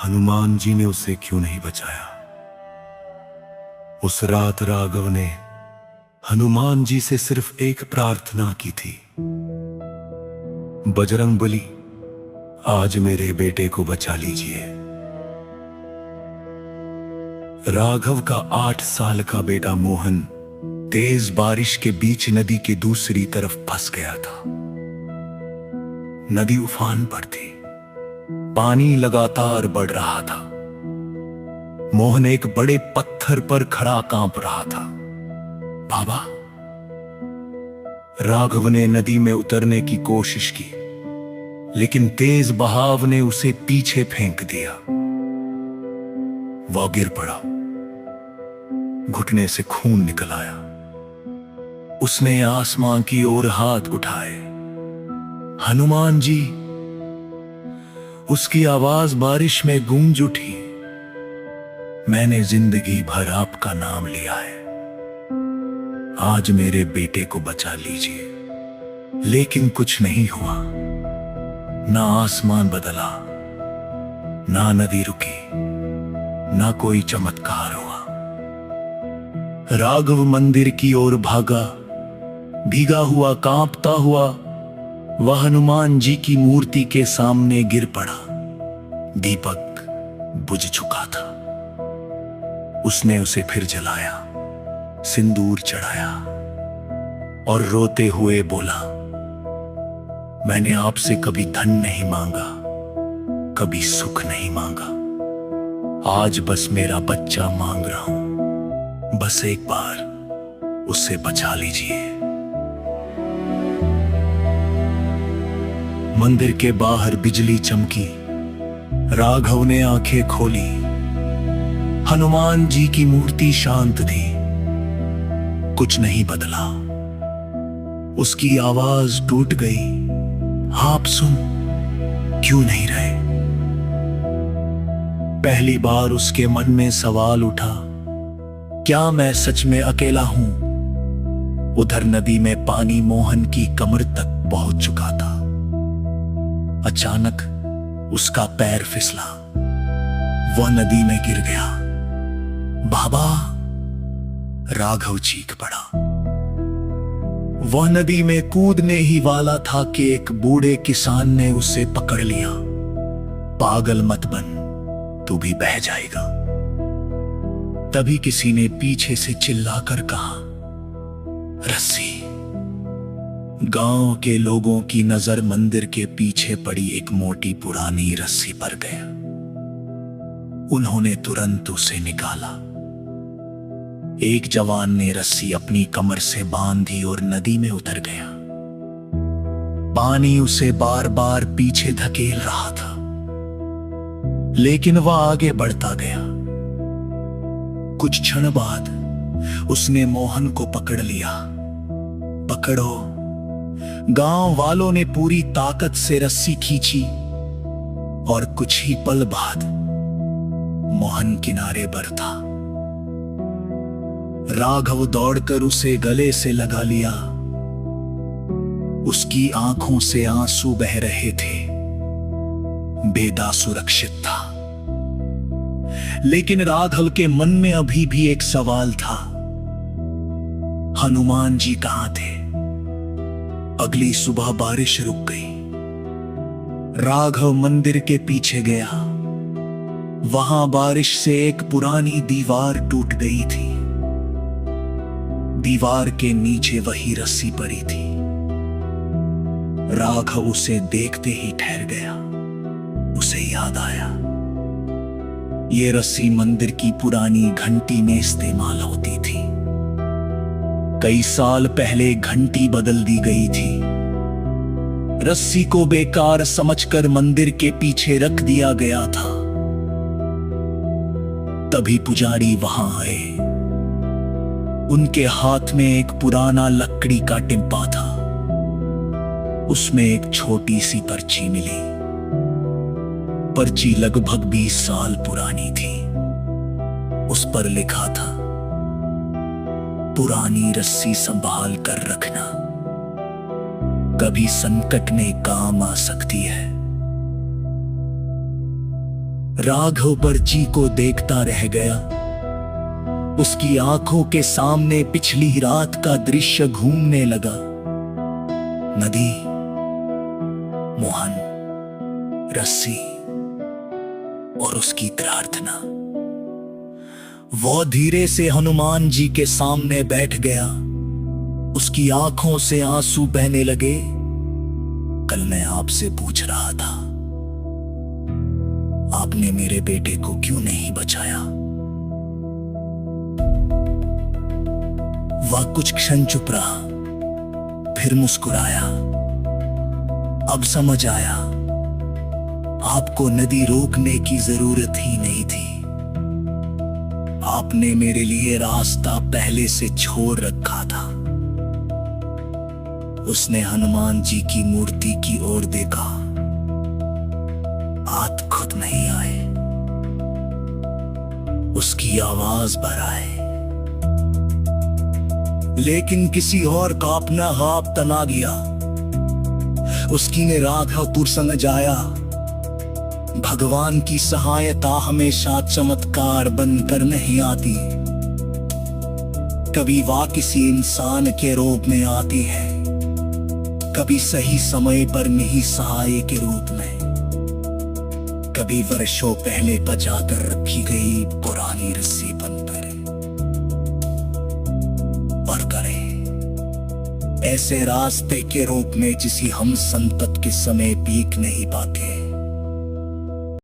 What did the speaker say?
हनुमान जी ने उसे क्यों नहीं बचाया? उस रात राघव ने हनुमान जी से सिर्फ एक प्रार्थना की थी, बजरंगबली, आज मेरे बेटे को बचा लीजिए। राघव का 8 साल का बेटा मोहन तेज बारिश के बीच नदी के दूसरी तरफ फंस गया था। नदी उफान पर थी, पानी लगातार बढ़ रहा था। मोहन एक बड़े पत्थर पर खड़ा कांप रहा था। बाबा, राघव ने नदी में उतरने की कोशिश की, लेकिन तेज बहाव ने उसे पीछे फेंक दिया। वह गिर पड़ा, घुटने से खून निकल आया। उसने आसमां की ओर हाथ उठाए, हनुमान जी। उसकी आवाज बारिश में गूंज उठी, मैंने जिंदगी भर आपका नाम लिया है, आज मेरे बेटे को बचा लीजिए। लेकिन कुछ नहीं हुआ, ना आसमान बदला, ना नदी रुकी, ना कोई चमत्कार हुआ। राघव मंदिर की ओर भागा, भीगा हुआ, कांपता हुआ। वह हनुमान जी की मूर्ति के सामने गिर पड़ा। दीपक बुझ चुका था। उसने उसे फिर जलाया, सिंदूर चढ़ाया और रोते हुए बोला, मैंने आपसे कभी धन नहीं मांगा, कभी सुख नहीं मांगा, आज बस मेरा बच्चा मांग रहा हूं, बस एक बार उसे बचा लीजिए। मंदिर के बाहर बिजली चमकी। राघव ने आंखें खोली। हनुमान जी की मूर्ति शांत थी, कुछ नहीं बदला। उसकी आवाज टूट गई, आप सुन क्यों नहीं रहे? पहली बार उसके मन में सवाल उठा, क्या मैं सच में अकेला हूं? उधर नदी में पानी मोहन की कमर तक पहुंच चुका था। अचानक उसका पैर फिसला, वह नदी में गिर गया। बाबा, राघव चीख पड़ा। वह नदी में कूदने ही वाला था कि एक बूढ़े किसान ने उसे पकड़ लिया। पागल मत बन, तू भी बह जाएगा। तभी किसी ने पीछे से चिल्लाकर कहा, रस्सी। गांव के लोगों की नजर मंदिर के पीछे पड़ी एक मोटी पुरानी रस्सी पर गया। उन्होंने तुरंत उसे निकाला। एक जवान ने रस्सी अपनी कमर से बांधी और नदी में उतर गया। पानी उसे बार बार पीछे धकेल रहा था, लेकिन वह आगे बढ़ता गया। कुछ क्षण बाद उसने मोहन को पकड़ लिया। पकड़ो। गांव वालों ने पूरी ताकत से रस्सी खींची और कुछ ही पल बाद मोहन किनारे पर था। राघव दौड़कर उसे गले से लगा लिया। उसकी आंखों से आंसू बह रहे थे। बेदा सुरक्षित था, लेकिन राघव के मन में अभी भी एक सवाल था, हनुमान जी कहां थे? अगली सुबह बारिश रुक गई। राघव मंदिर के पीछे गया। वहां बारिश से एक पुरानी दीवार टूट गई थी। दीवार के नीचे वही रस्सी पड़ी थी। राघव उसे देखते ही ठहर गया। उसे याद आया, ये रस्सी मंदिर की पुरानी घंटी में इस्तेमाल होती थी। कई साल पहले घंटी बदल दी गई थी। रस्सी को बेकार समझकर मंदिर के पीछे रख दिया गया था। तभी पुजारी वहां आए। उनके हाथ में एक पुराना लकड़ी का टिम्पा था। उसमें एक छोटी सी पर्ची मिली। पर्ची लगभग 20 साल पुरानी थी। उस पर लिखा था, पुरानी रस्सी संभाल कर रखना, कभी संकट में काम आ सकती है। राघव पर्ची को देखता रह गया। उसकी आंखों के सामने पिछली रात का दृश्य घूमने लगा। नदी, मोहन, रस्सी और उसकी प्रार्थना। वो धीरे से हनुमान जी के सामने बैठ गया। उसकी आंखों से आंसू बहने लगे। कल मैं आपसे पूछ रहा था, आपने मेरे बेटे को क्यों नहीं बचाया? वह कुछ क्षण चुप रहा, फिर मुस्कुराया। अब समझ आया, आपको नदी रोकने की जरूरत ही नहीं थी। आपने मेरे लिए रास्ता पहले से छोड़ रखा था। उसने हनुमान जी की मूर्ति की ओर देखा। हाथ खुद नहीं आए, उसकी आवाज भर आए, लेकिन किसी और का अपना हाथ तना गया। उसकी ने राघवपुर समझ आया, भगवान की सहायता हमेशा चमत्कार बनकर नहीं आती। कभी वह किसी इंसान के रूप में आती है, कभी सही समय पर नहीं सहाय के रूप में, कभी वर्षों पहले बचाकर रखी गई पुरानी रस्सी बनकर। और करे ऐसे रास्ते के रूप में जिसे हम संकट के समय पीक नहीं पाते।